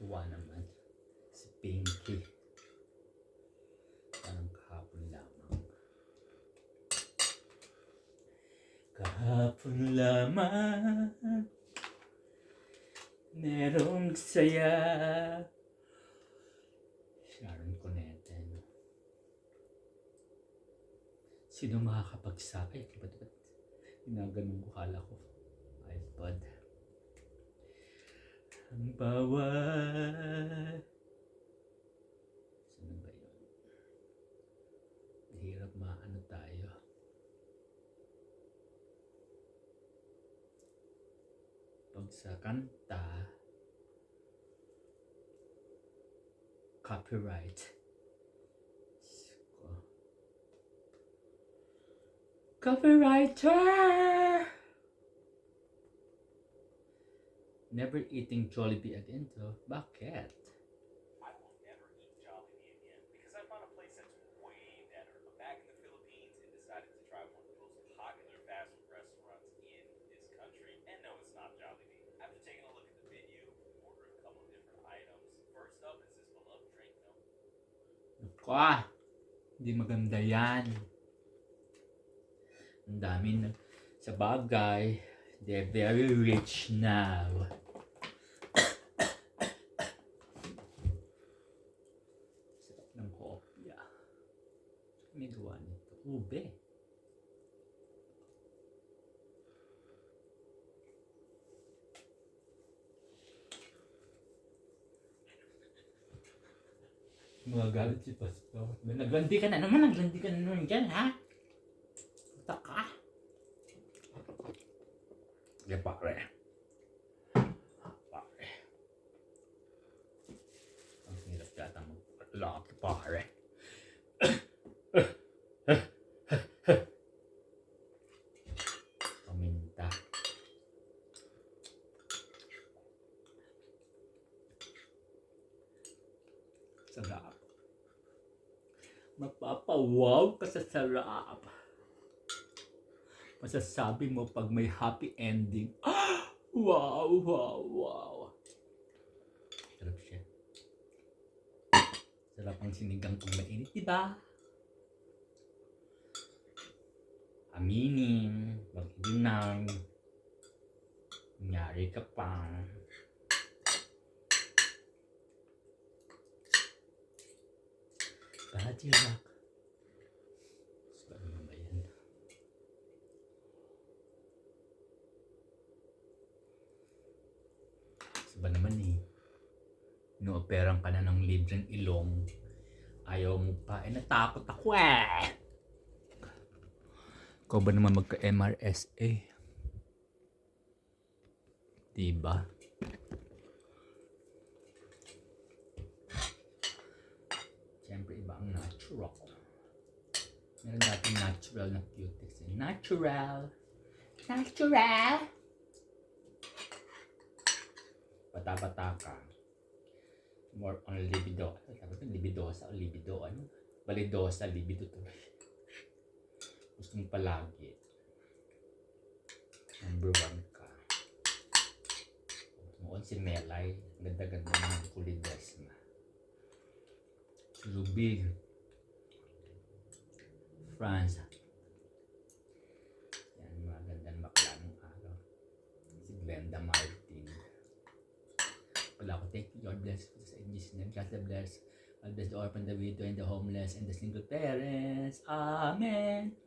Nakakatuwa naman. Si Pinky. Parang kahapon lamang. Kahapon lamang. Merong saya. Sharon Cuneta, no? Sino makakapagsakay? Ba't ginaganon ko, kala ko iPod. Ang bawat... Saan ba yun? Mahirap maano tayo. Pag sa kanta, copyright. Copywriter! Never eating Jollibee again though. Bakit? I will never eat Jollibee again because I found a place that's way better. I'm back in the Philippines and decided to try one of the most popular fast food restaurants in this country. And no, it's not Jollibee. After taking a look at the menu, ordered a couple of different items. First up is this beloved drink, no? Kwa! Hindi maganda yan. Ang dami na sa bagay. They're very rich now. Sarap ng kopya. May gawa nito. Ube. Magagalit si Pastor. Naglandi ka na naman. Naglandi ka na naman dyan, ha? Puta ka. Ya, pare. Pare. Ang hirap yata mag-lock, pare. Paminta. Sarap. Mapapawaw ka sa sarap. Masasabi mo pag may happy ending. Wow, wow, wow. Sarap siya. Sarap ang sinigang pag mainit, diba? Aminin. Mag-idinang. Nangyari ka pa. Body rock. Ano ba yan? Ba naman eh, inooperang ka na ng libreng ilong, ayaw mo pa, natakot ako eh. Ikaw ba naman magka-MRSA? Diba? Siyempre iba ang natural. Meron natin natural na cutex. Natural! Natural! Bata-bata ka. More on libido. Sabi ko, libidosa o libido. Ano? Balidosa, libido to. Gusto mo palagi. Number 1 ka. Noon si Melay. Ganda-ganda ng kulides na. Lubig. France. Yan, mga gandang bakla ng araw. Si Glenda Martin. Wala ko, thank you, God bless you sa Jesus name. God bless. God bless the orphan, the widow, and the homeless, and the single parents. Amen.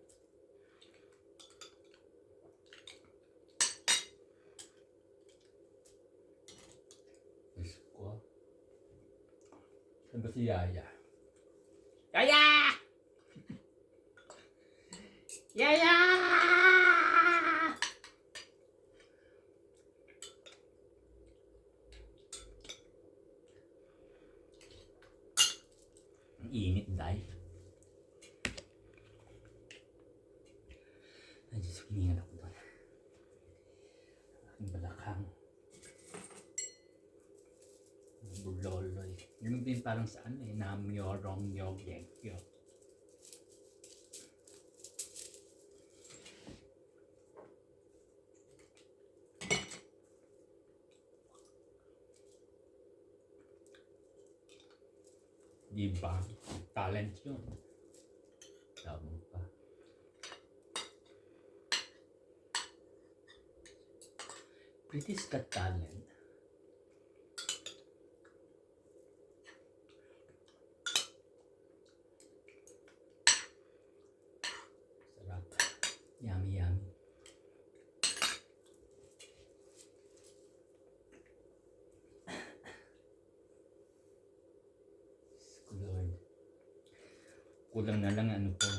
Diyos ko. Saan ba si Yaya? Yaya! Yaya! Ang init dahil. Ay, Diyos, hiningal ako doon. Aking balakang. Buloloy. Yung din parang sa ano eh, namyorong yogekyo. Diba? Talent yun. Tama pa. British Got Talent. Sarap. Yummy, yummy. Lord. Kulang na lang ano po.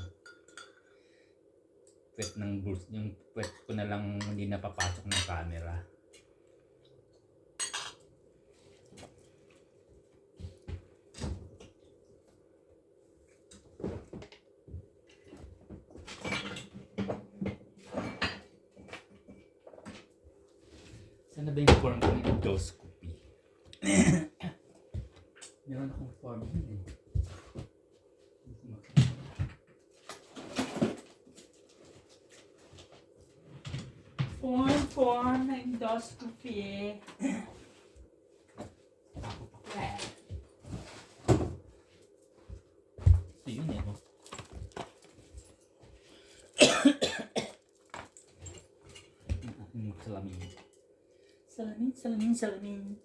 Puwet ng bulls, yung puwet ko na lang hindi napapasok ng camera. Sana ba yung form ko ng endoscopy? Meron akong form yun eh. Form na endoscopy. Ito yun eh. Oh. Salamin.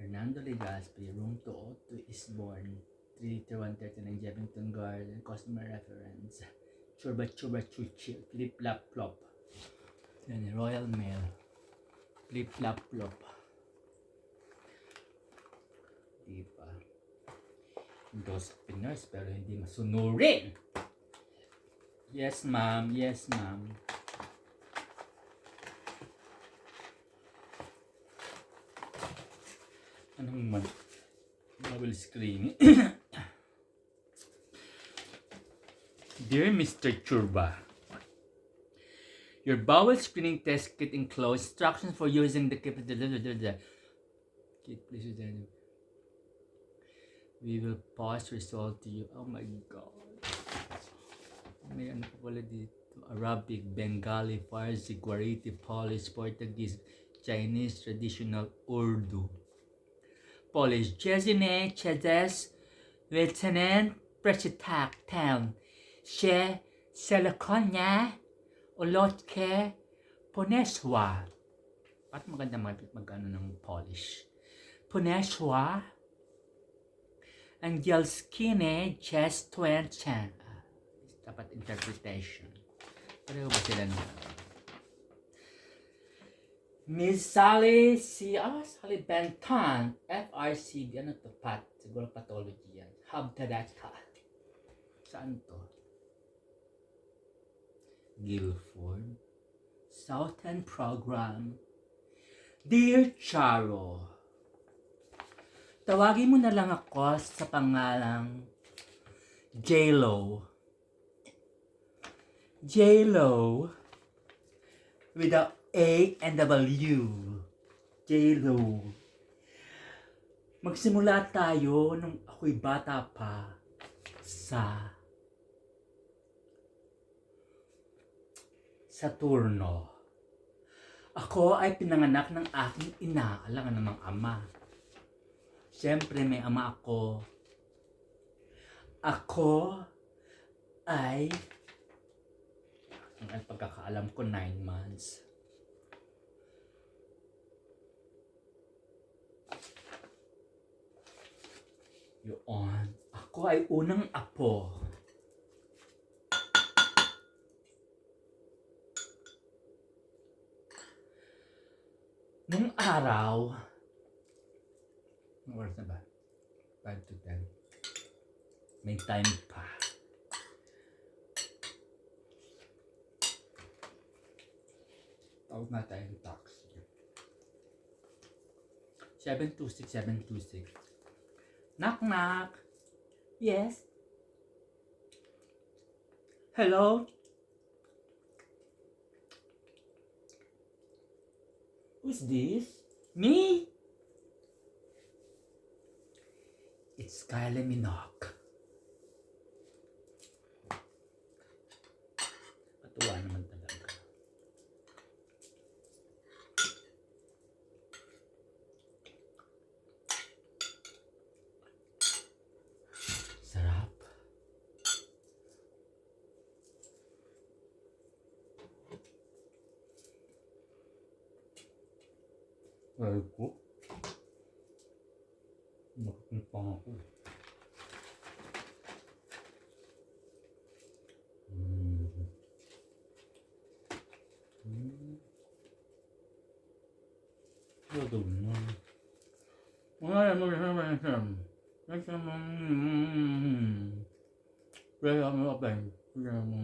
Hernando Legaspi, room 202, Eastbourne, 33139 Jevington Garden, customer reference. Churba Chuchil, Flip Flap Plop. Yan, Royal Mail. Flip Flap Plop. Diba? Endoscopy nurse pero hindi masunurin. Yes ma'am. Anong man? Bubble screen. Dear Mr. Churba, your bowel screening test kit includes instructions for using the kit. Please, we will pass result to you. Oh my God. May ano pa pala dito. Arabic, Bengali, Farsi, Guariti, Polish, Portuguese, Chinese, Traditional, Urdu. Polish, Jezine, Chedes, Lieutenant, Prechitak, Town, She, Selakonya, Olotke, Poneswa. At maganda mag-ano ng Polish. Poneswa, Angelskine, Chess, Twenchen. Dapat interpretation. Pareho ba sila nung Miss Sally Sally Benton, FRCB, ano to, siguro pathology yan. Habtadata. Saan to? Guilford. Southern Program. Dear Charo, tawagin mo na lang ako sa pangalang J-Lo. J-Lo with a and W. J-Lo. Magsimula tayo nung ako'y bata pa sa Saturno. Ako ay pinanganak ng aking ina, alangan namang ama. Siyempre may ama ako. Ako ay, ang pagkakaalam ko, 9 months. Yun. Ako ay unang apo. Nung araw, anong oras na ba? 5 to 10. May time pa. Tawag na tayong taxi. 726. Knock knock. Yes. Hello. Who's this? Me? It's Kylie Minogue. Katuwa naman talaga. Ay ko. Nakapang ako. Todo naman. Wala mo naman siya. Kaya mo pa. Kaya mo.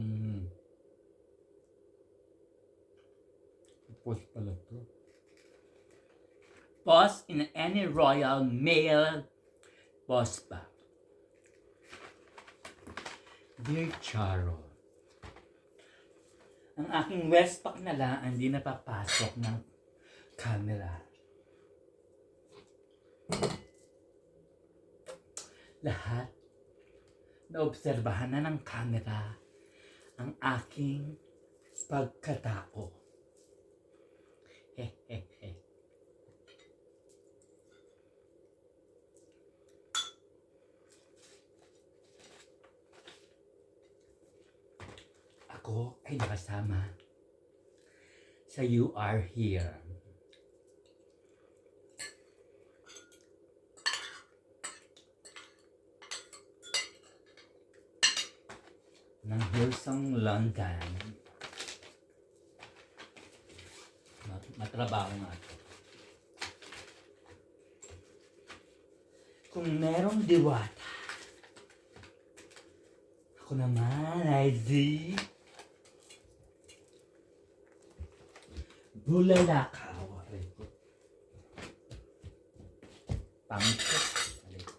Post pala to. Post in any Royal Mail post bag. Dear Charo, ang aking Westpac na lang hindi napapasok ng camera. Lahat naobserbahan na ng camera ang aking pagkatao. Hehehe. Ako ay nakasama sa You Are Here. Ng Hillsong London. Matrabaho nga ito. Kung merong diwata, ako naman ay di bulalakaw. Aray ko. Pangit. Aray ko.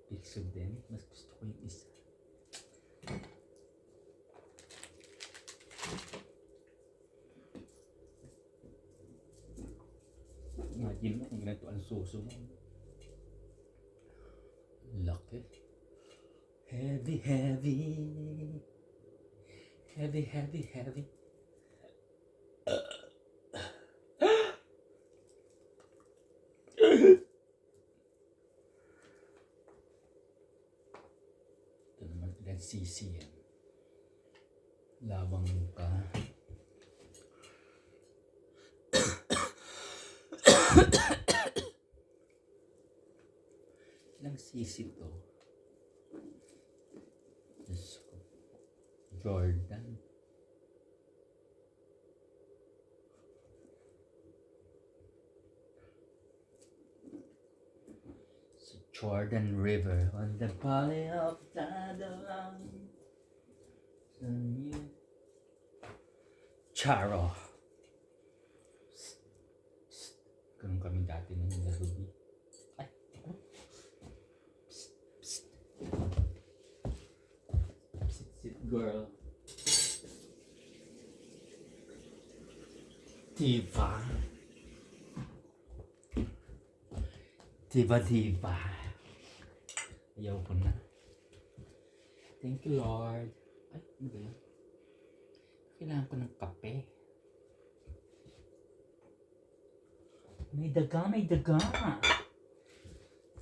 Piso din. Mas gusto ko yung isa. Imagine mo kung ganito ang suso mo. Laki. Heavy, heavy. Heavy, heavy, heavy. Ito naman ilan sisi yan. Labang ka. Ilang sisi to? Diyos ko. Jordan. Jordan River on the valley of Tadalang. Charo. Ganun kami dati nung narubi. Ay, ako. Psst, psst. Sit, girl. Diva. Diva. Ayaw ko na. Thank you, Lord. Ay, ano ba yan? Kailangan ko ng kape. May daga. May daga.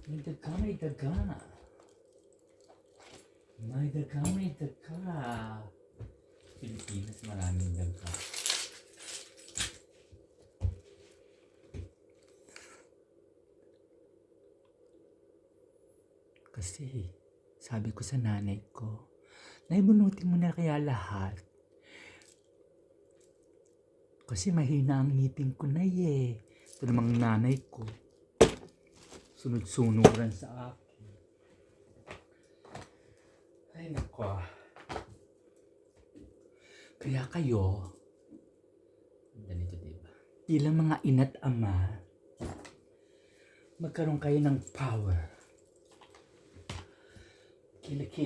May daga. Pilipinas, maraming daga. Kasi, sabi ko sa nanay ko, naibunutin mo na kaya lahat. Kasi mahina ang ngipin ko na eh. Ito namang nanay ko. Sunod-sunuran sa akin. Ay nako. Kaya kayo, ganito diba? Bilang mga ina't ama, magkaroon kayo ng power. Kilikili.